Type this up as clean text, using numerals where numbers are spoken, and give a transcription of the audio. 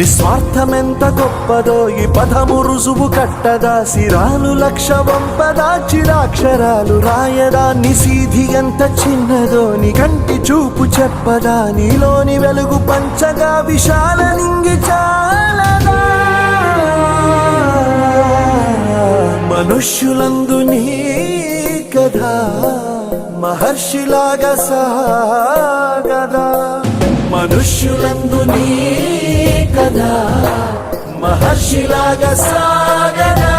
నిస్వార్థమెంత గొప్పదో ఈ పదము రుజువు కట్టదా, సిరాలు లక్ష వంపదా, చిరాక్షరాలు రాయదా, నిసీధి ఎంత చిన్నదో నీ కంటి చూపు చెప్పదా, నీలోని వెలుగు పంచగా విశాల నింగి చాలదా. మనుష్యులందు నీ కథ మహర్షిలాగా సాగదా, మనుష్యులందు నీ కథ మహర్షిలాగా సాగదా.